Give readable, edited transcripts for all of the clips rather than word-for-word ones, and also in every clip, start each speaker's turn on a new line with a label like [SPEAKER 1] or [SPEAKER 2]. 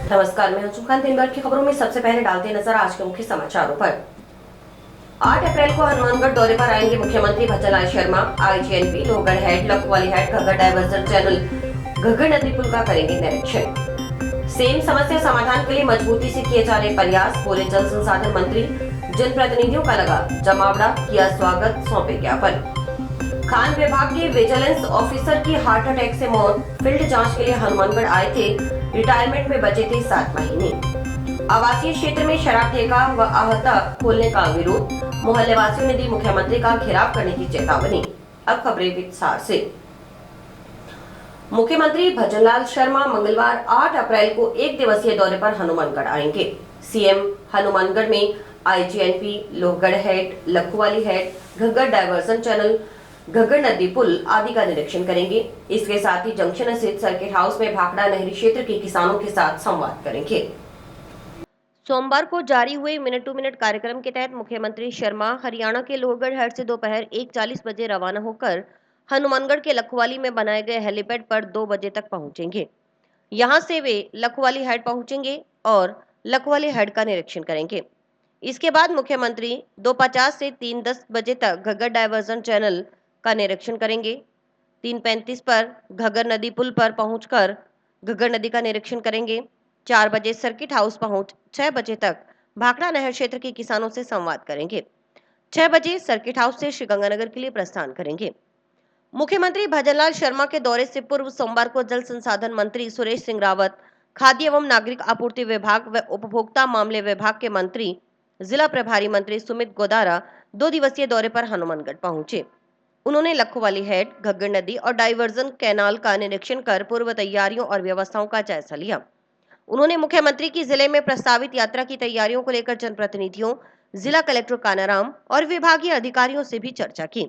[SPEAKER 1] नमस्कार, मैं हूं खान। दिन भर की खबरों में सबसे पहले डालते नजर आज के मुख्य समाचारों पर। 8 अप्रैल को हनुमानगढ़ दौरे पर आएंगे मुख्यमंत्री Bhajanlal Sharma. IGNP Lohgarh head, Lakhwali head, Ghaggar diversion channel, Ghaggar नदी पुल का करेंगे निरीक्षण। सेम समस्या समाधान के लिए मजबूती से किए जा रहे प्रयास, बोले जल संसाधन मंत्री। जनप्रतिनिधियों का लगा जमावड़ा, किया स्वागत, सौंपे ज्ञापन। खान विभाग के विजिलेंस ऑफिसर की हार्ट अटैक से मौत, फील्ड जांच के लिए हनुमानगढ़ आए थे, रिटायरमेंट में बचे थे 7 महीने। आवासीय क्षेत्र में शराब ठेका व आहता खोलने का विरोध, मोहल्ले वासियों ने दी मुख्यमंत्री का घेराव करने की चेतावनी। अब खबरें विस्तार से। मुख्यमंत्री भजनलाल शर्मा मंगलवार 8 अप्रैल को एक दिवसीय दौरे पर हनुमानगढ़ आएंगे। सीएम हनुमानगढ़ में IGNP Lohgarh head, Lakhwali head, Ghaggar diversion channel, Ghaggar नदी पुल आदि का निरीक्षण करेंगे। इसके साथ ही जंक्शन स्थित सर्किट हाउस में भाखड़ा नहरी क्षेत्र के किसानों के साथ संवाद करेंगे। सोमवार को जारी हुए मिनट टू मिनट कार्यक्रम के तहत मुख्यमंत्री शर्मा हरियाणा के लोहगढ़ हेड से दोपहर 1:40 बजे रवाना होकर हनुमानगढ़ के लखवाली में बनाए गए हेलीपैड पर 2 बजे तक पहुंचेंगे। यहां से वे लखवाली हेड पहुंचेंगे और लखवाली हेड का निरीक्षण करेंगे। इसके बाद मुख्यमंत्री 2:50 से 3:10 बजे तक घग्गर डायवर्जन चैनल का निरीक्षण करेंगे। 3:35 पर घग्गर नदी पुल पर पहुंचकर घग्गर नदी का निरीक्षण करेंगे। 4 बजे सर्किट हाउस पहुंच 6 बजे तक भाखड़ा नहर क्षेत्र के किसानों से संवाद करेंगे। 6 बजे सर्किट हाउस से श्रीगंगानगर के लिए प्रस्थान करेंगे। मुख्यमंत्री भजनलाल शर्मा के दौरे से पूर्व सोमवार को जल संसाधन मंत्री सुरेश सिंह रावत, खाद्य एवं नागरिक आपूर्ति विभाग व उपभोक्ता मामले विभाग के मंत्री, जिला प्रभारी मंत्री सुमित गोदारा 2 दिवसीय दौरे पर हनुमानगढ़ पहुंचे। उन्होंने लखोवाली हेड, घग्गर नदी और डाइवर्जन कैनाल का निरीक्षण कर पूर्व तैयारियों और व्यवस्थाओं का जायजा लिया। उन्होंने मुख्यमंत्री की जिले में प्रस्तावित यात्रा की तैयारियों को लेकर जनप्रतिनिधियों, जिला कलेक्टर कानाराम और विभागीय अधिकारियों से भी चर्चा की,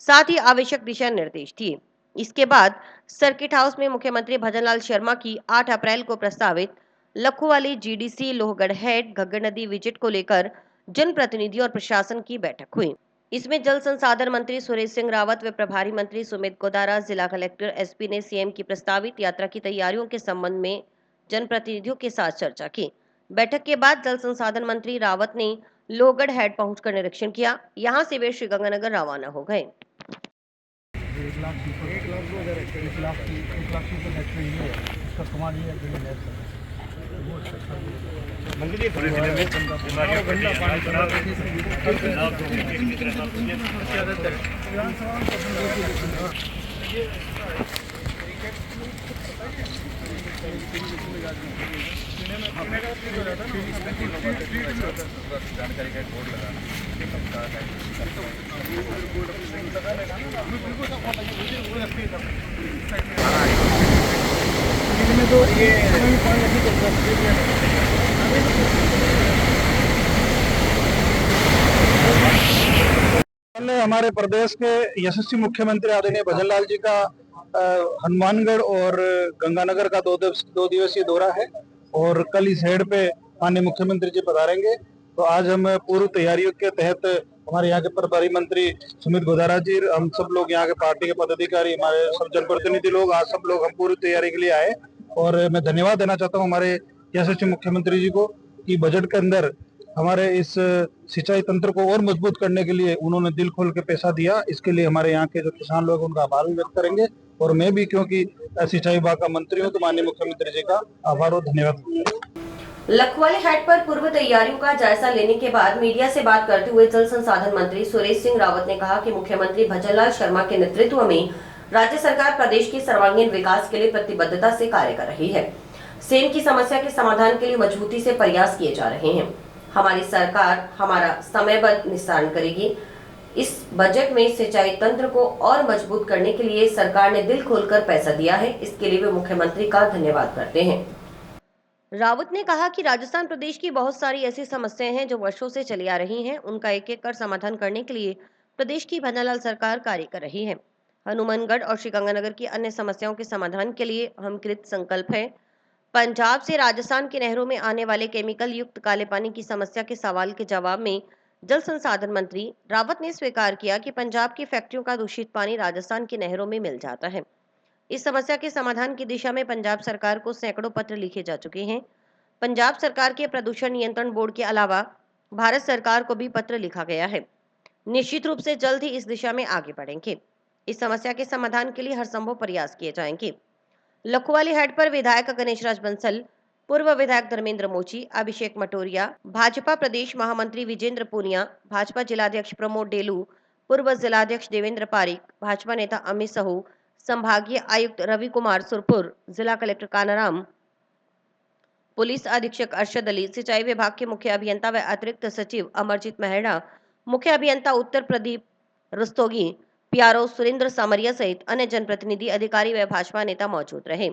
[SPEAKER 1] साथ ही आवश्यक दिशा निर्देश दिए। इसके बाद सर्किट हाउस में मुख्यमंत्री भजनलाल शर्मा की 8 अप्रैल को प्रस्तावित लखोवाली जीडीसी लोहगढ़ हेड, घग्गर नदी विजिट को लेकर जनप्रतिनिधियों और प्रशासन की बैठक हुई। इसमें जल संसाधन मंत्री सुरेश सिंह रावत व प्रभारी मंत्री सुमित गोदारा, जिला कलेक्टर एसपी ने सीएम की प्रस्तावित यात्रा की तैयारियों के संबंध में जनप्रतिनिधियों के साथ चर्चा की। बैठक के बाद जल संसाधन मंत्री रावत ने लोहगढ़ हेड पहुंचकर निरीक्षण किया। यहां से वे श्रीगंगानगर रवाना हो गए।
[SPEAKER 2] 1 पूरे जिले में बीमारियों पर जानकारी का बोर्ड लगाना
[SPEAKER 3] हमारे प्रदेश के यशस्वी मुख्यमंत्री आदरणीय भजनलाल जी का हनुमानगढ़ और गंगानगर का 2 दिवसीय दौरा है और कल इस हेड पे माननीय मुख्यमंत्री जी पधारेंगे। तो आज हम पूर्व तैयारियों के तहत हमारे यहाँ के प्रभारी मंत्री सुमित गोदारा जी, हम सब लोग यहाँ के पार्टी के पदाधिकारी, हमारे सब जनप्रतिनिधि लोग, आज सब लोग हम पूरी तैयारी के लिए आए। और मैं धन्यवाद देना चाहता हूँ हमारे यशस्वी मुख्यमंत्री जी को कि बजट के अंदर हमारे इस सिंचाई तंत्र को और मजबूत करने के लिए उन्होंने दिल खोल के पैसा दिया। इसके लिए हमारे यहाँ के जो किसान लोग उनका आभार भी व्यक्त करेंगे और मैं भी, क्योंकि सिंचाई विभाग का मंत्री हूँ, तो माननीय मुख्यमंत्री जी का आभार और धन्यवाद।
[SPEAKER 1] लखवाली हेड पर पूर्व तैयारियों का जायजा लेने के बाद मीडिया से बात करते हुए जल संसाधन मंत्री सुरेश सिंह रावत ने कहा कि मुख्यमंत्री भजनलाल शर्मा के नेतृत्व में राज्य सरकार प्रदेश के सर्वांगीण विकास के लिए प्रतिबद्धता से कार्य कर रही है। सेम की समस्या के समाधान के लिए मजबूती से प्रयास किए जा रहे हैं। हमारी सरकार हमारा समयबद्ध निस्तारण करेगी। इस बजट में सिंचाई तंत्र को और मजबूत करने के लिए सरकार ने दिल खोलकर पैसा दिया है। इसके लिए वे मुख्यमंत्री का धन्यवाद करते हैं। रावत ने कहा कि राजस्थान प्रदेश की बहुत सारी ऐसी समस्याएं हैं जो वर्षों से चली आ रही हैं। उनका एक एक कर समाधान करने के लिए प्रदेश की भजनलाल सरकार कार्य कर रही है। हनुमानगढ़ और श्रीगंगानगर की अन्य समस्याओं के समाधान के लिए हम कृत संकल्प हैं। पंजाब से राजस्थान की नहरों में आने वाले केमिकल युक्त काले पानी की समस्या के सवाल के जवाब में जल संसाधन मंत्री रावत ने स्वीकार किया कि पंजाब की फैक्ट्रियों का दूषित पानी राजस्थान की नहरों में मिल जाता है। इस समस्या के समाधान की दिशा में पंजाब सरकार को सैकड़ों पत्र लिखे जा चुके हैं। पंजाब सरकार के प्रदूषण नियंत्रण बोर्ड के अलावा भारत सरकार को भी पत्र लिखा गया है। निश्चित रूप से जल्द ही इस दिशा में आगे बढ़ेंगे। इस समस्या के समाधान के लिए हर संभव प्रयास किए जाएंगे। लखोवाली हेड पर विधायक गणेश राज बंसल, पूर्व विधायक धर्मेंद्र मोची, अभिषेक मटोरिया, भाजपा प्रदेश महामंत्री विजेंद्र पूनिया, भाजपा जिलाध्यक्ष प्रमोद डेलू, पूर्व जिलाध्यक्ष देवेंद्र पारिक, भाजपा नेता अमित साहू, संभागीय आयुक्त रवि कुमार सुरपुर, जिला कलेक्टर कानाराम, पुलिस अधीक्षक अरशद अली, सिंचाई विभाग के मुख्य अभियंता व अतिरिक्त सचिव अमरजीत मेहरा, मुख्य अभियंता उत्तर प्रदीप रस्तोगी, पीआरओ सुरेंद्र सामरिया सहित अन्य जनप्रतिनिधि, अधिकारी व भाजपा नेता मौजूद रहे।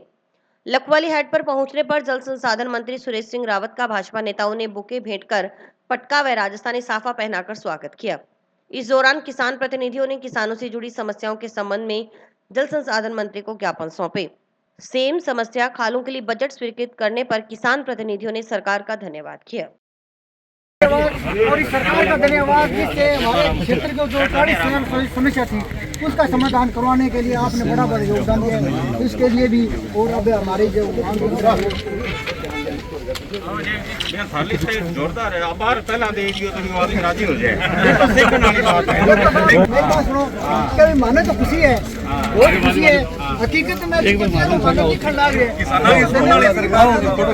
[SPEAKER 1] लखवाली हेड पर पहुंचने पर जल संसाधन मंत्री सुरेश सिंह रावत का भाजपा नेताओं ने बुके भेंट कर पटका व राजस्थानी साफा पहनाकर स्वागत किया। इस दौरान किसान प्रतिनिधियों ने किसानों से जुड़ी समस्याओं के संबंध में जल संसाधन मंत्री को ज्ञापन सौंपे। सेम समस्या खालों के लिए बजट स्वीकृत करने पर किसान प्रतिनिधियों ने सरकार का धन्यवाद किया।
[SPEAKER 4] और इस सरकार का धन्यवाद जिससे हमारे क्षेत्र को जो सारी समस्या थी उसका समाधान करवाने के लिए आपने बड़ा योगदान दिया है, इसके लिए भी। और अब हमारे जो
[SPEAKER 2] जोरदार है, आभार पहला दे दियो तो आदमी राजी हो जाए। ये तो सीखने वाली बात है।
[SPEAKER 4] मेरी बात सुनो, कभी माने तो खुशी है, बहुत खुशी है। हकीकत में माने दिखने लग रहे हैं।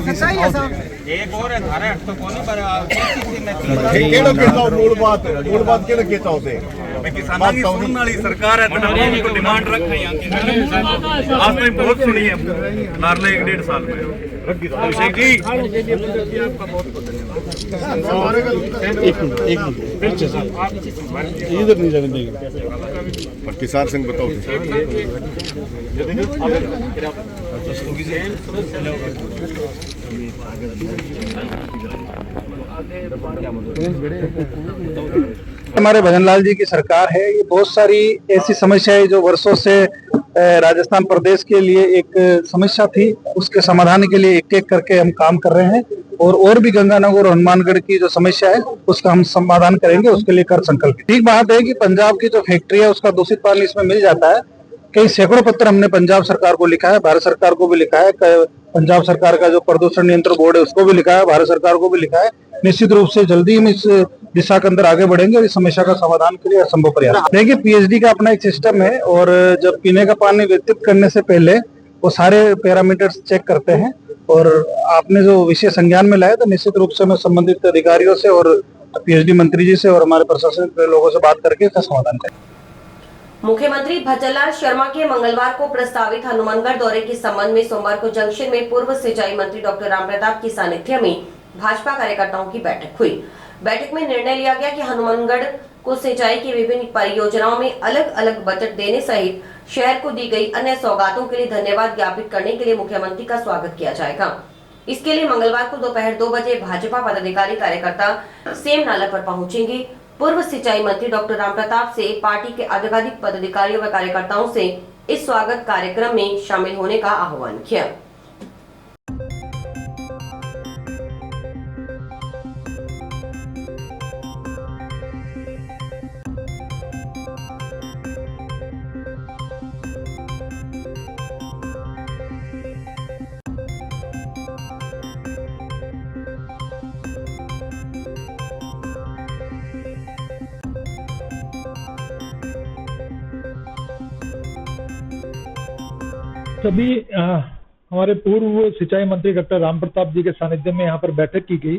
[SPEAKER 4] सच्चाई है साहब।
[SPEAKER 2] एक और है धारा तो कोनी पर
[SPEAKER 5] केड़ो कहता मूल बात केड़ो कहता होते
[SPEAKER 2] मैं किसानों की सुनने वाली सरकार है तो उनको डिमांड रख रही है। आज तो बहुत सुनी है नारले 1.5 साल में। अभिषेक जी
[SPEAKER 5] इधर नहीं जाने देंगे पर किसान संघ बताओ
[SPEAKER 3] हमारे भजनलाल जी की सरकार है। ये बहुत सारी ऐसी समस्याएं जो वर्षों से राजस्थान प्रदेश के लिए एक समस्या थी, उसके समाधान के लिए एक एक करके हम काम कर रहे हैं। और भी गंगानगर और हनुमानगढ़ की जो समस्या है उसका हम समाधान करेंगे, उसके लिए कर संकल्प। ठीक बात है कि पंजाब की जो फैक्ट्री है उसका दूषित पानी इसमें मिल जाता है। कई सैकड़ों पत्र हमने पंजाब सरकार को लिखा है, भारत सरकार को भी लिखा है। पंजाब सरकार का जो प्रदूषण नियंत्रण बोर्ड है उसको भी लिखा है, भारत सरकार को भी लिखा है। निश्चित रूप से जल्दी हम इस दिशा के अंदर आगे बढ़ेंगे और इस समस्या का समाधान के लिए असंभव प्रयास। देखिए, पीएचडी का अपना एक सिस्टम है और जब पीने का पानी वितरित करने से पहले वो सारे पैरामीटर्स चेक करते हैं। और आपने जो विषय संज्ञान में लाया तो निश्चित रूप से मैं संबंधित अधिकारियों से और पीएचडी मंत्री जी से और हमारे प्रशासन के लोगों से बात करके इसका समाधान करेंगे।
[SPEAKER 1] मुख्यमंत्री भजनलाल शर्मा के मंगलवार को प्रस्तावित हनुमानगढ़ दौरे के संबंध में सोमवार को जंक्शन में पूर्व सिंचाई मंत्री डॉक्टर रामप्रताप की सानिध्य में भाजपा कार्यकर्ताओं की बैठक हुई। बैठक में निर्णय लिया गया कि हनुमानगढ़ को सिंचाई की विभिन्न परियोजनाओं में अलग अलग बजट देने सहित शहर को दी गई अन्य सौगातों के लिए धन्यवाद ज्ञापित करने के लिए मुख्यमंत्री का स्वागत किया जाएगा। इसके लिए मंगलवार को दोपहर 2 बजे भाजपा पदाधिकारी कार्यकर्ता सेम नाला पर पहुंचेंगे। पूर्व सिंचाई मंत्री डॉक्टर रामप्रताप से पार्टी के अधिकाधिक पदाधिकारियों व कार्यकर्ताओं से इस स्वागत कार्यक्रम में शामिल होने का आह्वान किया।
[SPEAKER 6] सभी हमारे पूर्व सिंचाई मंत्री डॉक्टर रामप्रताप जी के सानिध्य में यहाँ पर बैठक की गई।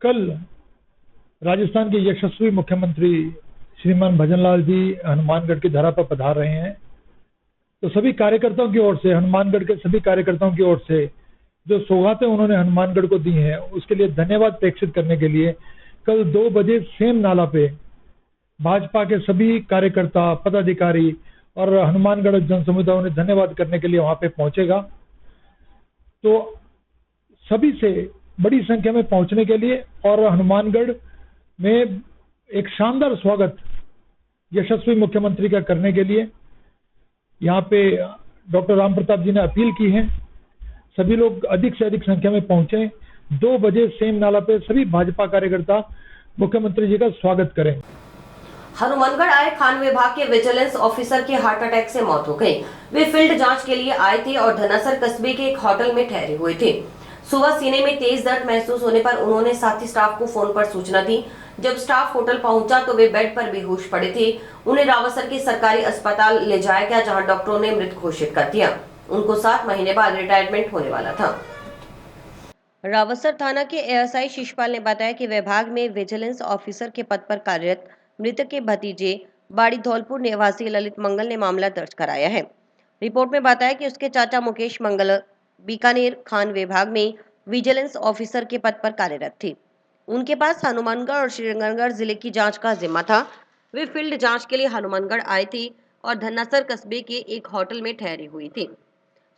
[SPEAKER 6] कल राजस्थान के यशस्वी मुख्यमंत्री श्रीमान भजनलाल जी हनुमानगढ़ की धरा पर पधार रहे हैं। तो सभी कार्यकर्ताओं की ओर से, हनुमानगढ़ के सभी कार्यकर्ताओं की ओर से जो सौगातें उन्होंने हनुमानगढ़ को दी हैं उसके लिए धन्यवाद प्रेषित करने के लिए कल 2 बजे सेम नाला पे भाजपा के सभी कार्यकर्ता, पदाधिकारी और हनुमानगढ़ जन समुदायों ने धन्यवाद करने के लिए वहां पे पहुंचेगा। तो सभी से बड़ी संख्या में पहुंचने के लिए और हनुमानगढ़ में एक शानदार स्वागत यशस्वी मुख्यमंत्री का करने के लिए यहाँ पे डॉक्टर रामप्रताप जी ने अपील की है। सभी लोग अधिक से अधिक संख्या में पहुंचे। 2 बजे सेम नाला पे सभी भाजपा कार्यकर्ता मुख्यमंत्री जी का स्वागत करें।
[SPEAKER 1] हनुमानगढ़ आए खान विभाग के विजिलेंस ऑफिसर की हार्ट अटैक से मौत हो गई। वे फील्ड जांच के लिए आए थे और धनासर कस्बे के एक होटल में ठहरे हुए थे। सुबह सीने में तेज दर्द महसूस होने पर उन्होंने साथी स्टाफ को फोन पर सूचना दी। जब स्टाफ होटल पहुंचा तो वे बेड पर बेहोश पड़े थे। उन्हें रावसर के सरकारी अस्पताल ले जाया गया, जहां डॉक्टरों ने मृत घोषित कर दिया। उनको 7 महीने बाद रिटायरमेंट होने वाला था। रावसर थाना के एएसआई शिशपाल ने बताया कि विभाग में विजिलेंस ऑफिसर के पद पर कार्यरत मृतक के भतीजे बाड़ी धौलपुर निवासी ललित मंगल ने मामला दर्ज कराया है। रिपोर्ट में बताया कि उसके चाचा मुकेश मंगल बीकानेर खान विभाग में विजिलेंस ऑफिसर के पद पर कार्यरत थे। उनके पास हनुमानगढ़ और श्रीगंगानगर जिले की जांच का जिम्मा था। वे फील्ड जांच के लिए हनुमानगढ़ आए थे और धन्नासर कस्बे के एक होटल में ठहरे हुए थे।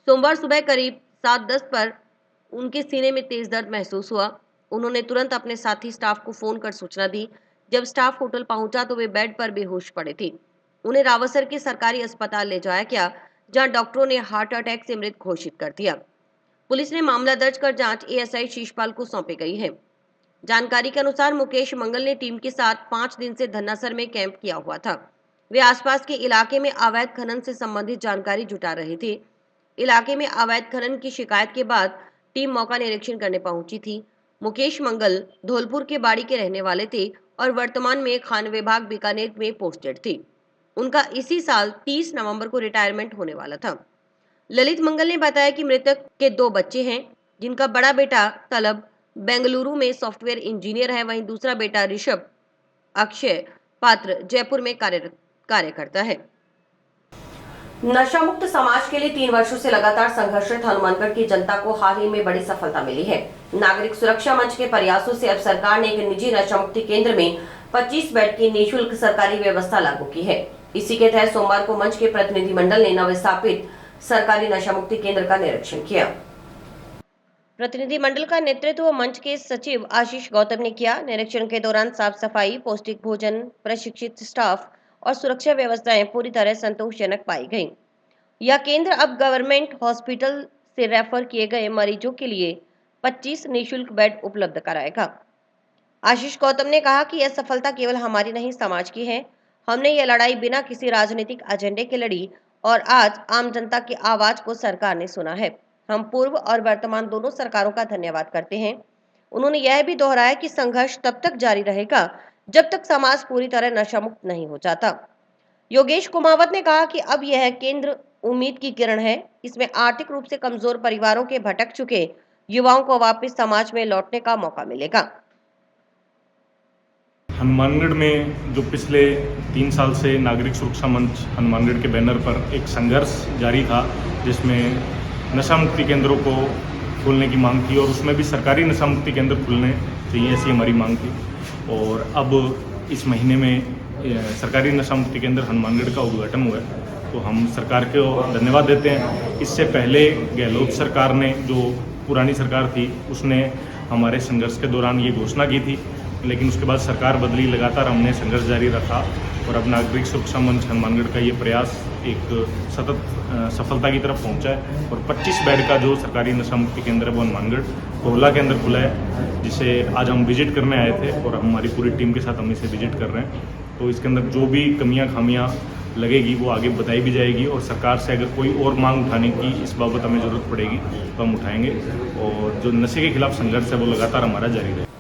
[SPEAKER 1] सोमवार सुबह करीब 7:10 पर उनके सीने में तेज दर्द महसूस हुआ। उन्होंने तुरंत अपने साथी स्टाफ को फोन कर सूचना दी। जब स्टाफ होटल पहुंचा तो वे बेड पर बेहोश पड़े थे। उन्हें रावसर के सरकारी अस्पताल ले जाया गया, जहां डॉक्टरों ने हार्ट अटैक से मृत घोषित कर दिया। पुलिस ने मामला दर्ज कर जांच एएसआई शिशपाल को सौंपी गई है। जानकारी के अनुसार मुकेश मंगल ने टीम के साथ 5 दिन से धन्नासर में कैंप किया हुआ था। वे आसपास के इलाके में अवैध खनन से संबंधित जानकारी जुटा रहे थे। इलाके में अवैध खनन की शिकायत के बाद टीम मौका निरीक्षण करने पहुंची थी। मुकेश मंगल धौलपुर के बाड़ी के रहने वाले थे और वर्तमान में खान विभाग बीकानेर में पोस्टेड थे। उनका इसी साल 30 नवंबर को रिटायरमेंट होने वाला था। ललित मंगल ने बताया कि मृतक के 2 बच्चे हैं, जिनका बड़ा बेटा तलब बेंगलुरु में सॉफ्टवेयर इंजीनियर है, वहीं दूसरा बेटा ऋषभ अक्षय पात्र जयपुर में कार्य करता है। नशा मुक्त समाज के लिए 3 वर्षों से लगातार संघर्षरत हनुमानगढ़ की जनता को हाल ही में बड़ी सफलता मिली है। नागरिक सुरक्षा मंच के प्रयासों से अब सरकार ने एक निजी नशा मुक्ति केंद्र में 25 बेड की निःशुल्क सरकारी व्यवस्था लागू की है। इसी के तहत सोमवार को मंच के प्रतिनिधिमंडल ने नवस्थापित सरकारी नशा मुक्ति केंद्र का निरीक्षण किया। प्रतिनिधिमंडल का नेतृत्व मंच के सचिव आशीष गौतम ने किया। निरीक्षण के दौरान साफ सफाई, पौष्टिक भोजन, प्रशिक्षित स्टाफ और सुरक्षा व्यवस्थाएं पूरी तरह संतोषजनक पाई गई। यह केंद्र अब गवर्नमेंट हॉस्पिटल से रेफर किए गए मरीजों के लिए 25 निःशुल्क बेड उपलब्ध कराएगा। आशीष गौतम ने कहा कि यह सफलता केवल हमारी नहीं, समाज की है। हमने यह लड़ाई बिना किसी राजनीतिक एजेंडे के लड़ी और आज आम जनता की आवाज को सरकार ने सुना है। हम पूर्व और वर्तमान दोनों सरकारों का धन्यवाद करते हैं। उन्होंने यह भी दोहराया कि संघर्ष तब तक जारी रहेगा जब तक समाज पूरी तरह नशा मुक्त नहीं हो जाता। योगेश कुमावत ने कहा कि अब यह केंद्र उम्मीद की किरण है। इसमें आर्थिक रूप से कमजोर परिवारों के भटक चुके युवाओं को वापस समाज में लौटने का मौका मिलेगा।
[SPEAKER 7] हनुमानगढ़ में जो पिछले 3 साल से नागरिक सुरक्षा मंच हनुमानगढ़ के बैनर पर एक संघर्ष जारी था, जिसमें नशा मुक्ति केंद्रों को खोलने की मांग थी और उसमें भी सरकारी नशा मुक्ति केंद्र खुलने चाहिए, ऐसी हमारी मांग थी। और अब इस महीने में सरकारी नशा मुक्ति केंद्र हनुमानगढ़ का उद्घाटन हुआ है, तो हम सरकार को धन्यवाद देते हैं। इससे पहले गहलोत सरकार ने, जो पुरानी सरकार थी, उसने हमारे संघर्ष के दौरान ये घोषणा की थी, लेकिन उसके बाद सरकार बदली, लगातार हमने संघर्ष जारी रखा और अब नागरिक सुरक्षा मंच हनुमानगढ़ का ये प्रयास एक सतत सफलता की तरफ पहुंचा है। और 25 बेड का जो सरकारी नशा मुक्ति केंद्र है वो हनुमानगढ़ कोहला के अंदर खुला है, जिसे आज हम विजिट करने आए थे और हमारी पूरी टीम के साथ हम इसे विजिट कर रहे हैं। तो इसके अंदर जो भी कमियां खामियां लगेगी वो आगे बताई भी जाएगी और सरकार से अगर कोई और मांग उठाने की इस बाबत हमें ज़रूरत पड़ेगी तो हम उठाएंगे और जो नशे के खिलाफ संघर्ष है वो लगातार हमारा जारी रहेगा।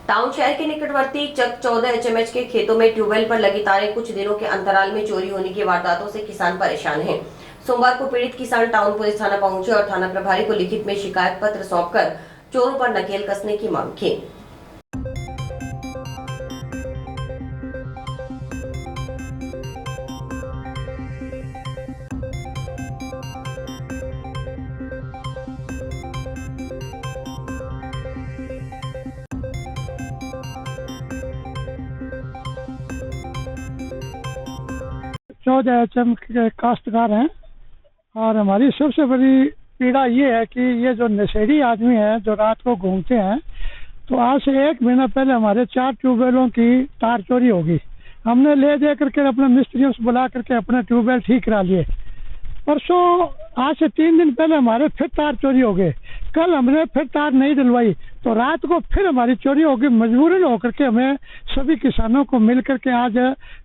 [SPEAKER 1] टाउन शहर के निकटवर्ती चक 14 HMH के खेतों में ट्यूबवेल पर लगी तारें कुछ दिनों के अंतराल में चोरी होने की वारदातों से किसान परेशान हैं। सोमवार को पीड़ित किसान टाउन पुलिस थाना पहुंचे और थाना प्रभारी को लिखित में शिकायत पत्र सौंपकर चोरों पर नकेल कसने की मांग की।
[SPEAKER 6] चौदह HM के काश्तकार हैं और हमारी सबसे बड़ी पीड़ा ये है कि ये जो नशेड़ी आदमी हैं जो रात को घूमते हैं, तो आज से 1 महीना पहले हमारे 4 ट्यूबवेलों की तार चोरी होगी। हमने ले दे करके अपने मिस्त्रियों से बुला करके अपने ट्यूबवेल ठीक करा लिए। परसों आज से 3 दिन पहले हमारे फिर तार चोरी हो गए। कल हमने फिर तार नहीं डलवाई तो रात को फिर हमारी चोरी होगी। मजबूरन होकर के हमें सभी किसानों को मिल करके आज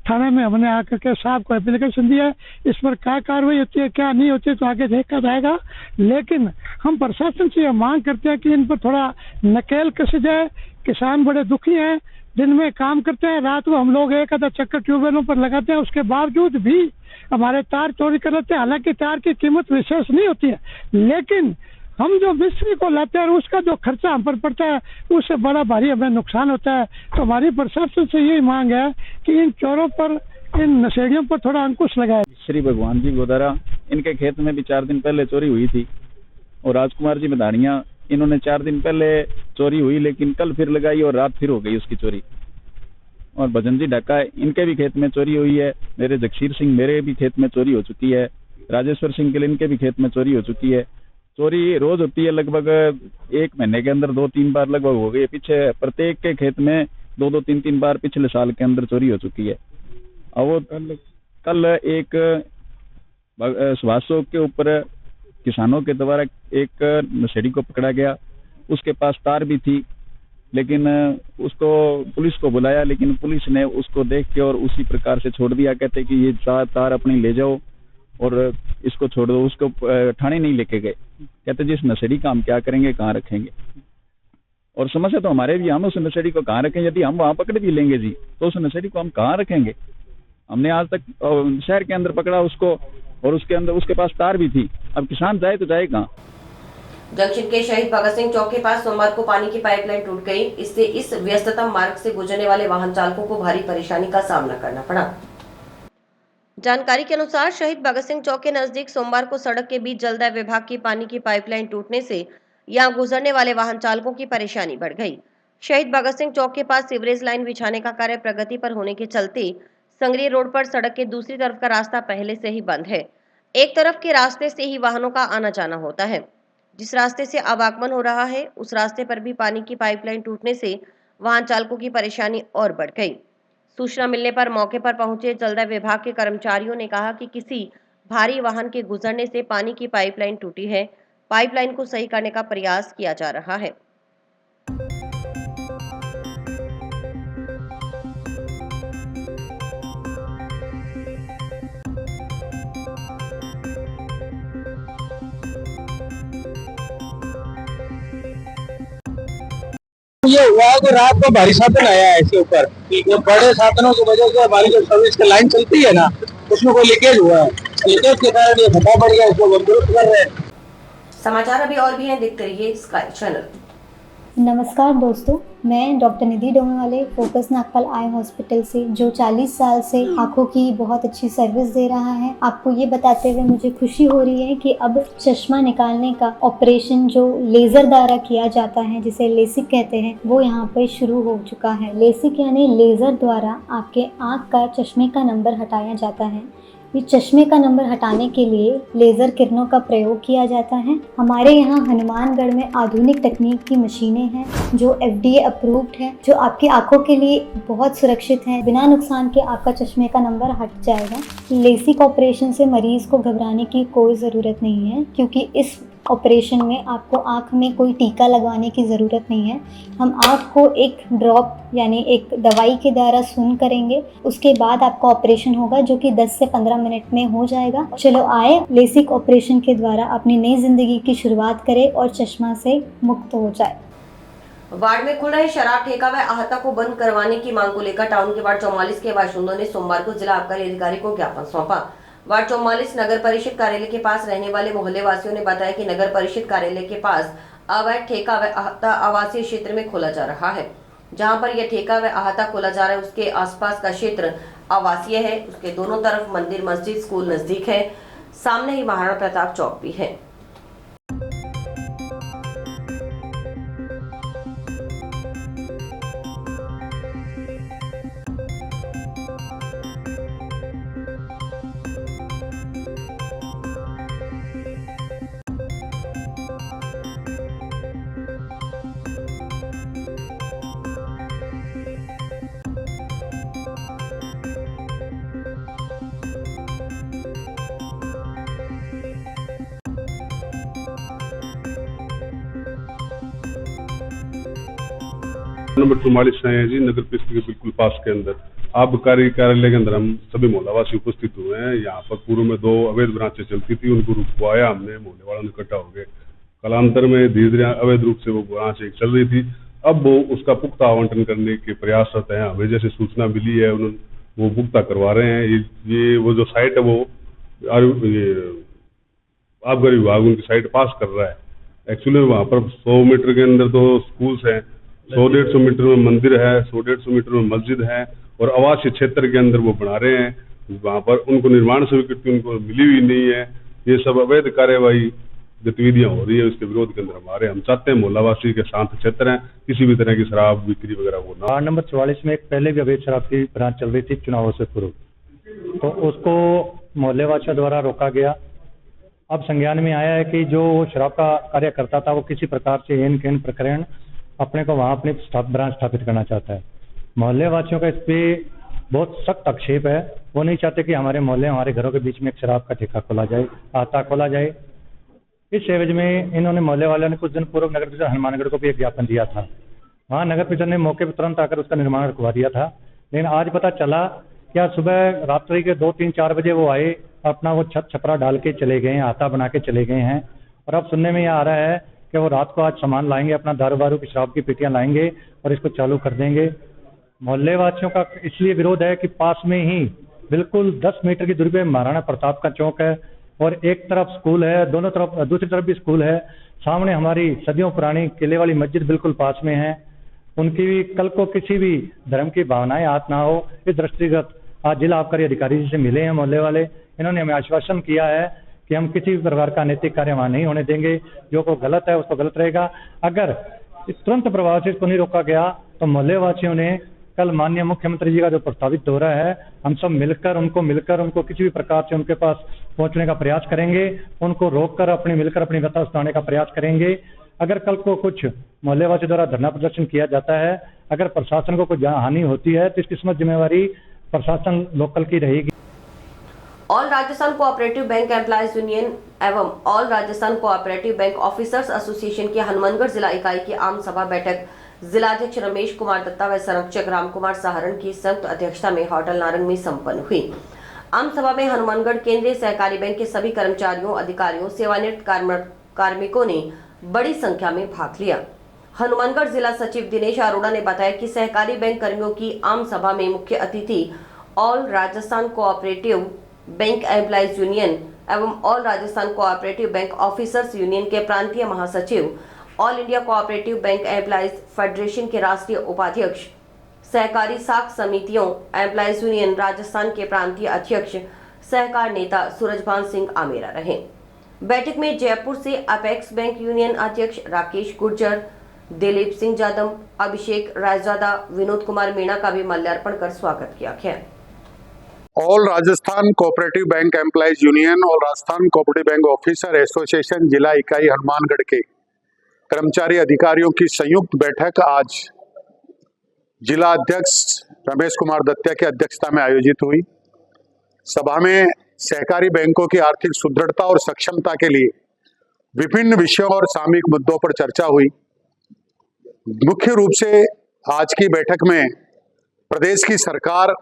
[SPEAKER 6] थाने में हमने आकर के साहब को एप्लीकेशन दिया है। इस पर क्या कार्रवाई होती है क्या नहीं होती है तो आगे देखा जाएगा, लेकिन हम प्रशासन से यह मांग करते हैं कि इन पर थोड़ा नकेल कसी जाए। किसान बड़े दुखी हैं, दिन में काम करते हैं, रात को हम लोग एक आधा चक्कर ट्यूबवेलों पर लगाते हैं, उसके बावजूद भी हमारे तार चोरी कर लेते हैं। हालांकि तार की कीमत विशेष नहीं होती है, लेकिन हम जो मिस्त्री को लाते हैं और उसका जो खर्चा हम पर पड़ता है उससे बड़ा भारी हमें नुकसान होता है। तो हमारी प्रशासन से यही मांग है कि इन चोरों पर, इन नशेड़ियों पर थोड़ा अंकुश लगाए।
[SPEAKER 3] श्री भगवान जी गोदारा, इनके खेत में भी 4 दिन पहले चोरी हुई थी और राजकुमार जी मदानिया, इन्होंने 4 दिन पहले चोरी हुई लेकिन कल फिर लगाई और रात फिर हो गई उसकी चोरी। और भजन जी ढाका, इनके भी खेत में चोरी हुई है। मेरे जगसीर सिंह, मेरे भी खेत में चोरी हो चुकी है। राजेश्वर सिंह के, इनके भी खेत में चोरी हो चुकी है। चोरी रोज होती है, लगभग 1 महीने के अंदर 2-3 बार लगभग हो गई है। पीछे प्रत्येक के खेत में 2-2, 3-3 बार पिछले साल के अंदर चोरी हो चुकी है। और वो कल एक सुभाष चौक के ऊपर किसानों के द्वारा एक नशेड़ी को पकड़ा गया। उसके पास तार भी थी, लेकिन उसको पुलिस को बुलाया, लेकिन पुलिस ने उसको देख के और उसी प्रकार से छोड़ दिया। कहते कि ये तार अपनी ले जाओ और इसको छोड़ दो। उसको थाने नहीं लेके गए। कहते जिस नशेड़ी का हम क्या करेंगे, कहाँ रखेंगे। और समस्या तो हमारे भी, हम उस नशेड़ी को कहाँ रखें। यदि हम वहाँ पकड़ भी लेंगे जी तो उस नशेड़ी को हम कहाँ रखेंगे। हमने आज तक शहर के अंदर पकड़ा उसको और उसके अंदर उसके पास तार भी थी। अब किसान जाए तो जाए कहाँ।
[SPEAKER 1] जंक्शन के शहीद भगत सिंह चौक के पास सोमवार को पानी की पाइपलाइन टूट गई। इससे इस व्यस्ततम मार्ग से गुजरने वाले वाहन चालकों को भारी परेशानी का सामना करना पड़ा। जानकारी के अनुसार शहीद भगत सिंह चौक के नजदीक सोमवार को सड़क के बीच जलदाय विभाग की पानी की पाइपलाइन टूटने से यहां गुजरने वाले वाहन चालकों की परेशानी बढ़ गई। शहीद भगत सिंह चौक के पास सीवरेज लाइन बिछाने का कार्य प्रगति पर होने के चलते संगरी रोड पर सड़क के दूसरी तरफ का रास्ता पहले से ही बंद है। एक तरफ के रास्ते से ही वाहनों का आना जाना होता है। जिस रास्ते से आवागमन हो रहा है उस रास्ते पर भी पानी की पाइपलाइन टूटने से वाहन चालकों की परेशानी और बढ़ गई। सूचना मिलने पर मौके पर पहुंचे जलदाय विभाग के कर्मचारियों ने कहा कि किसी भारी वाहन के गुजरने से पानी की पाइपलाइन टूटी है। पाइपलाइन को सही करने का प्रयास किया जा रहा है।
[SPEAKER 3] ये हुआ है कि रात को भारी साधन आया है इसके ऊपर। ये बड़े साधनों की वजह से हमारी जो सर्विस की लाइन चलती है ना, उसमें कोई लीकेज हुआ है। लीकेज के कारण ये फटा पड़ गया, इसको हम दुरुस्त कर रहे हैं।
[SPEAKER 1] समाचार अभी और भी हैं, देखते रहिए स्काई चैनल।
[SPEAKER 8] नमस्कार दोस्तों, मैं डॉक्टर निधि डोमेवाले फोकस नागपाल आई हॉस्पिटल से, जो 40 साल से आंखों की बहुत अच्छी सर्विस दे रहा है। आपको ये बताते हुए मुझे खुशी हो रही है कि अब चश्मा निकालने का ऑपरेशन जो लेज़र द्वारा किया जाता है, जिसे लेसिक कहते हैं, वो यहाँ पे शुरू हो चुका है। लेसिक यानी लेज़र द्वारा आपके आँख का चश्मे का नंबर हटाया जाता है। ये चश्मे का नंबर हटाने के लिए लेज़र किरणों का प्रयोग किया जाता है। हमारे यहाँ हनुमानगढ़ में आधुनिक तकनीक की मशीनें हैं जो FDA अप्रूव्ड है, जो आपकी आंखों के लिए बहुत सुरक्षित है। बिना नुकसान के आपका चश्मे का नंबर हट जाएगा। लेसिक ऑपरेशन से मरीज़ को घबराने की कोई ज़रूरत नहीं है, क्योंकि इस ऑपरेशन में आपको आँख में कोई टीका लगवाने की ज़रूरत नहीं है। हम आँख को एक ड्रॉप यानी एक दवाई के द्वारा सून करेंगे, उसके बाद आपका ऑपरेशन होगा जो कि 10 से 15 मिनट में हो जाएगा। चलो आए, लेसिक ऑपरेशन के द्वारा अपनी नई ज़िंदगी की शुरुआत करें और चश्मा से मुक्त हो जाए।
[SPEAKER 1] वार्ड में खुल रहे शराब ठेका व आहता को बंद करवाने की मांग को लेकर टाउन के वार्ड 44 के बाशिंदों ने सोमवार को जिला आबकारी अधिकारी को ज्ञापन सौंपा। वार्ड 44 नगर परिषद कार्यालय के पास रहने वाले मोहल्ले वासियों ने बताया कि नगर परिषद कार्यालय के पास अवैध ठेका व आहता आवासीय क्षेत्र में खोला जा रहा है। जहां पर यह ठेका व आहता खोला जा रहा है उसके आसपास का क्षेत्र आवासीय है। उसके दोनों तरफ मंदिर, मस्जिद, स्कूल नजदीक है। सामने ही महाराणा प्रताप चौक भी है।
[SPEAKER 9] नंबर 44 है जी, नगर परिषद के बिल्कुल पास के अंदर आबकारी कार्यालय के अंदर हम सभी मोहल्लावासी उपस्थित हुए हैं। यहाँ पर पूर्व में 2 अवैध ब्रांचें चलती थी, उनको रुकवाया हमने, मोहल्ले वालों ने इकट्ठा हो गए। कालांतर में धीरे धीरे अवैध रूप से वो ब्रांच एक चल रही थी, अब वो उसका पुख्ता आवंटन करने के प्रयासरत हैं। हमें जैसे सूचना मिली है उन्होंने वो पुख्ता करवा रहे हैं। ये वो जो साइट है वो आबकारी विभाग उनकी साइट पास कर रहा है। एक्चुअली वहाँ पर 100 मीटर के अंदर तो स्कूल्स हैं, 100-150 मीटर में मंदिर है, 100-150 मीटर में मस्जिद है और आवासीय क्षेत्र के अंदर वो बना रहे हैं। वहाँ पर उनको निर्माण स्वीकृति उनको मिली हुई नहीं है। ये सब अवैध कार्यवाही गतिविधियां हो रही है, उसके विरोध के अंदर हम चाहते हैं मोहल्लावासी के शांत क्षेत्र हैं, किसी भी तरह की शराब बिक्री वगैरह वो ना।
[SPEAKER 10] वार्ड नंबर 44 में एक पहले भी अवैध शराब की ब्रांच चल रही थी चुनावों से पूर्व, तो उसको मोहल्ले वासियों द्वारा रोका गया। अब संज्ञान में आया है कि जो शराब का कार्य करता था वो किसी प्रकार से एन केन प्रकरण अपने को वहाँ अपनी ब्रांच स्थापित करना चाहता है। मोहल्ले वासियों का इस पर बहुत सख्त आक्षेप है। वो नहीं चाहते कि हमारे मोहल्ले हमारे घरों के बीच में एक शराब का ठेका खोला जाए, आता खोला जाए। इस एवज में इन्होंने मोहल्ले वालों ने कुछ दिन पूर्व नगर परिषद हनुमानगढ़ को भी एक ज्ञापन दिया था। वहाँ नगर परिषद ने मौके पर तुरंत आकर उसका निर्माण रुकवा दिया था। लेकिन आज पता चला क्या सुबह रात्रि के 2-3-4 बजे वो आए, अपना वो छत छपरा डाल के चले गए हैं, आता बना के चले गए हैं। और अब सुनने में यह आ रहा है कि वो रात को आज सामान लाएंगे, अपना दारू वारू की शराब की पेटियां लाएंगे और इसको चालू कर देंगे। मोहल्ले वासियों का इसलिए विरोध है कि पास में ही बिल्कुल 10 मीटर की दूरी पे महाराणा प्रताप का चौक है और एक तरफ स्कूल है, दोनों तरफ दूसरी तरफ भी स्कूल है। सामने हमारी सदियों पुरानी किले वाली मस्जिद बिल्कुल पास में है। उनकी भी कल को किसी भी धर्म की भावनाएं हाथ ना हो, इस दृष्टिगत आज जिला आबकारी अधिकारी जी से मिले हैं मोहल्ले वाले। इन्होंने हमें आश्वासन किया है कि हम किसी भी प्रकार का अनैतिक कार्य वहाँ नहीं होने देंगे। जो को गलत है उसको गलत रहेगा। अगर तुरंत प्रभाव से इसको नहीं रोका गया तो मोहल्ले वासियों ने कल माननीय मुख्यमंत्री जी का जो प्रस्तावित दौरा है, हम सब मिलकर उनको किसी भी प्रकार से उनके पास पहुंचने का प्रयास करेंगे, उनको रोककर मिलकर अपनी व्यथा सुनाने का प्रयास करेंगे। अगर कल को कुछ मोहल्ले वासियों द्वारा धरना प्रदर्शन किया जाता है, अगर प्रशासन को कुछ हानि होती है तो इसकी समझ जिम्मेवारी प्रशासन लोकल की रहेगी।
[SPEAKER 1] All Rajasthan cooperative bank employees union एवं all Rajasthan cooperative bank officers association की हनुमानगढ़ जिला इकाई की आम सभा बैठक जिलाध्यक्ष रमेश कुमार दत्ता व संरक्षक राम कुमार सहारण की संयुक्त अध्यक्षता में होटल नारंग में संपन्न हुई। आम सभा में हनुमानगढ़ केंद्रीय सहकारी बैंक के सभी कर्मचारियों, अधिकारियों, सेवानिवृत्त कार्मिकों ने बड़ी संख्या में भाग लिया। हनुमानगढ़ जिला सचिव दिनेश अरोड़ा ने बताया कि सहकारी बैंक कर्मियों की आम सभा में मुख्य अतिथि all Rajasthan cooperative bank employees union एवं all Rajasthan cooperative bank officers union के प्रांतीय महासचिव, all India cooperative bank employees federation के राष्ट्रीय उपाध्यक्ष, सहकारी साख समितियों एम्प्लॉयज यूनियन राजस्थान के प्रांतीय अध्यक्ष, सहकार नेता सूरजभान सिंह आमेरा रहे। बैठक में जयपुर से अपेक्स बैंक यूनियन अध्यक्ष राकेश गुर्जर, दिलीप सिंह जादव, अभिषेक रायजादा, विनोद कुमार मीणा का भी माल्यार्पण कर स्वागत किया गया।
[SPEAKER 11] All Rajasthan cooperative bank employees union और Rajasthan cooperative bank officer association जिला इकाई हनुमानगढ़ के कर्मचारी अधिकारियों की संयुक्त बैठक आज जिला अध्यक्ष रमेश कुमार दत्ता की अध्यक्षता में आयोजित हुई। सभा में सहकारी बैंकों की आर्थिक सुदृढ़ता और सक्षमता के लिए विभिन्न विषयों और सामयिक मुद्दों पर चर्चा हुई। मुख्य रूप से आज की बैठक में प्रदेश की सरकार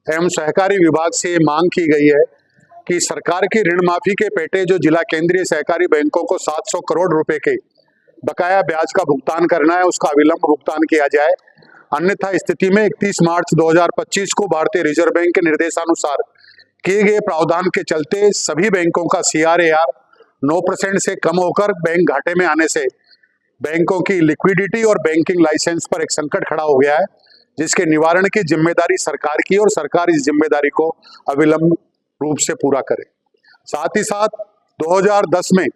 [SPEAKER 11] एवं सहकारी विभाग से मांग की गई है कि सरकार की ऋण माफी के पेटे जो जिला केंद्रीय सहकारी बैंकों को 700 करोड़ रुपए के बकाया ब्याज का भुगतान करना है, उसका अविलंब भुगतान किया जाए। अन्यथा स्थिति में 31 मार्च 2025 को भारतीय रिजर्व बैंक के निर्देशानुसार किए गए प्रावधान के चलते सभी बैंकों का CRAR 9% से कम होकर बैंक घाटे में आने से बैंकों की लिक्विडिटी और बैंकिंग लाइसेंस पर एक संकट खड़ा हो गया है, जिसके निवारण की जिम्मेदारी सरकार की और सरकार इस जिम्मेदारी को अविलंब रूप से पूरा करे। साथ ही साथ 2010 में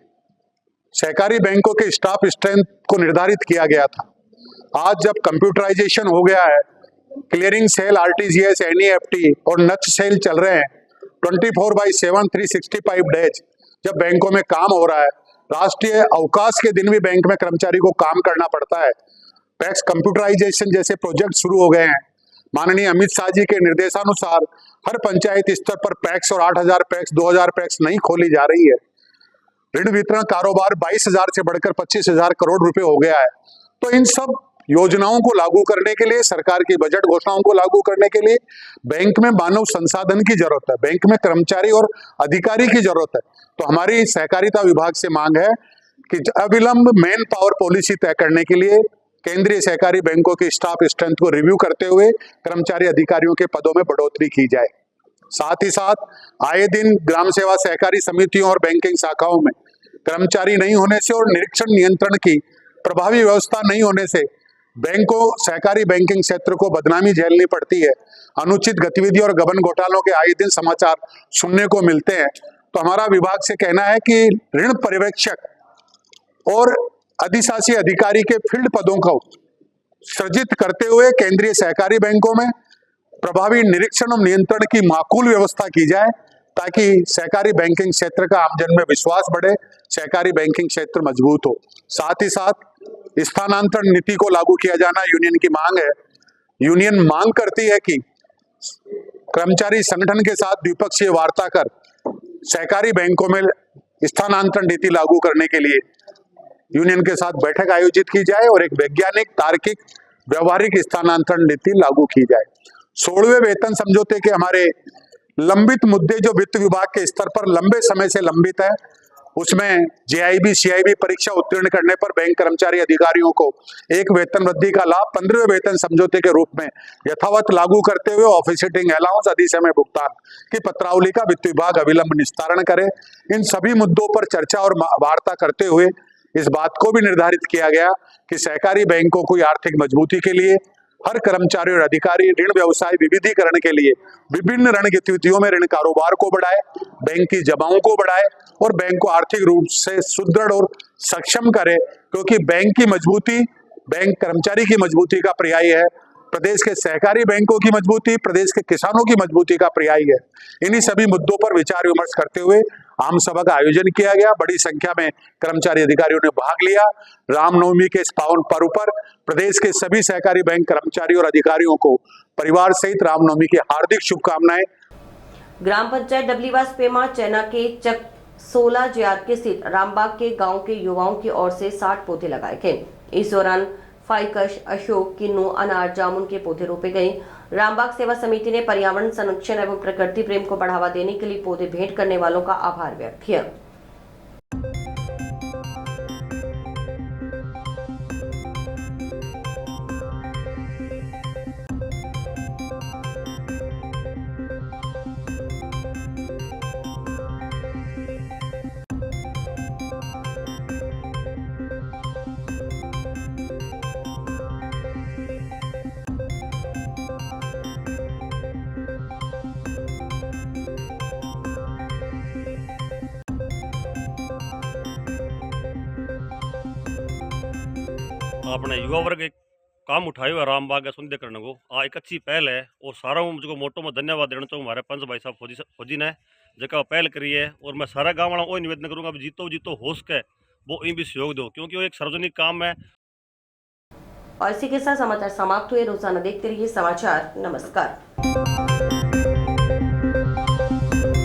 [SPEAKER 11] सहकारी बैंकों के स्टाफ स्ट्रेंथ को निर्धारित किया गया था। आज जब कंप्यूटराइजेशन हो गया है, क्लियरिंग सेल, RTGS, NEFT और नच सेल चल रहे हैं, 24/7 365 डेज जब बैंकों में काम हो रहा है, राष्ट्रीय अवकाश के दिन भी बैंक में कर्मचारी को काम करना पड़ता है। पैक्स कंप्यूटराइजेशन जैसे प्रोजेक्ट शुरू हो गए हैं। माननीय अमित शाह जी के निर्देशानुसार हर पंचायत स्तर पर पैक्स और 8000 पैक्स 2000 पैक्स नहीं खोली जा रही है। ऋण वितरण कारोबार 22,000 से बढ़कर 25,000 करोड़ रुपए हो गया है। तो इन सब योजनाओं को लागू करने के लिए, सरकार की बजट घोषणाओं को लागू करने के लिए बैंक में मानव संसाधन की जरूरत है, बैंक में कर्मचारी और अधिकारी की जरूरत है। तो हमारी सहकारिता विभाग से मांग है कि अविलंब मैन पावर पॉलिसी तय करने के लिए केंद्रीय सहकारी बैंकों की स्टाफ स्ट्रेंथ को रिव्यू करते हुए कर्मचारी अधिकारियों के पदों में बढ़ोतरी की जाए। साथ ही साथ आए दिन ग्राम सेवा सहकारी समितियों और बैंकिंग शाखाओं में कर्मचारी नहीं होने से और निरीक्षण नियंत्रण की प्रभावी व्यवस्था नहीं होने से बैंकों, सहकारी बैंकिंग क्षेत्र को बदनामी झेलनी पड़ती है। अनुचित गतिविधि और गबन घोटालों के आए दिन समाचार सुनने को मिलते हैं। तो हमारा विभाग से कहना है कि ऋण पर्यवेक्षक और अधिशासी अधिकारी के फील्ड पदों को सृजित करते हुए केंद्रीय सहकारी बैंकों में प्रभावी निरीक्षण और नियंत्रण की माकूल व्यवस्था की जाए, ताकि सहकारी बैंकिंग क्षेत्र का आमजन में विश्वास बढ़े, सहकारी बैंकिंग क्षेत्र मजबूत हो। साथ ही साथ स्थानांतरण नीति को लागू किया जाना यूनियन की मांग है। यूनियन मांग करती है कि कर्मचारी संगठन के साथ द्विपक्षीय वार्ता कर सहकारी बैंकों में स्थानांतरण नीति लागू करने के लिए यूनियन के साथ बैठक आयोजित की जाए और एक वैज्ञानिक, तार्किक, व्यवहारिक स्थानांतरण नीति लागू की जाए। 16वें वेतन समझौते के हमारे लंबित मुद्दे जो वित्त विभाग के स्तर पर लंबे समय से लंबित है, उसमें जेआईबी, सीआईबी परीक्षा उत्तीर्ण करने पर बैंक कर्मचारी अधिकारियों को एक वेतन वृद्धि का लाभ 15वें वेतन समझौते के रूप में यथावत लागू करते हुए ऑफिस सिटिंग अलाउंस आदि समय भुगतान की पत्रावली का वित्त विभाग अविलंब निस्तारण करे। इन सभी मुद्दों पर चर्चा और वार्ता करते हुए इस बात को भी निर्धारित किया गया कि सहकारी बैंकों को आर्थिक मजबूती के लिए हर कर्मचारी और अधिकारी ऋण व्यवसाय विविधीकरण के लिए विभिन्न ऋण गतिविधियों में ऋण कारोबार को बढ़ाए, बैंक की जमाओं को बढ़ाए और बैंक को आर्थिक रूप से सुदृढ़ और सक्षम करे, क्योंकि बैंक की मजबूती बैंक कर्मचारी की मजबूती का पर्याय है। प्रदेश के सहकारी बैंकों की मजबूती प्रदेश के किसानों की मजबूती का पर्याय है। इन्हीं सभी मुद्दों पर विचार विमर्श करते हुए आम सभा का आयोजन किया गया। बड़ी संख्या में कर्मचारी अधिकारियों ने भाग लिया। रामनवमी के इस पावन पर्व पर प्रदेश के सभी सहकारी बैंक कर्मचारी और अधिकारियों को परिवार सहित रामनवमी की हार्दिक शुभकामनाएं।
[SPEAKER 1] ग्राम पंचायत डबलीवास पेमा चैना के चक 16 JRK स्थित रामबाग के गांव के युवाओं की ओर से 60 पौधे लगाए गए। इस दौरान फाइकस, अशोक, किन्नू, अनार, जामुन के पौधे रोपे गए। रामबाग सेवा समिति ने पर्यावरण संरक्षण एवं प्रकृति प्रेम को बढ़ावा देने के लिए पौधे भेंट करने वालों का आभार व्यक्त किया।
[SPEAKER 12] अपने युवा वर्ग एक काम उठायो है रामबाग का सुंदर करने को आ एक अच्छी पहल है और सारा मुझको मोटो में धन्यवाद देना चाहूँ हमारे पंच भाई साहब फौजी ने जगह पहल करी है। और मैं सारा गाँव वालों को निवेदन करूँगा जीतो हो सके वो इन भी सहयोग दो, क्योंकि वो एक सार्वजनिक काम है।
[SPEAKER 1] और इसी के साथ समाचार समाप्त हुए। रोजाना देखते रहिए समाचार। नमस्कार।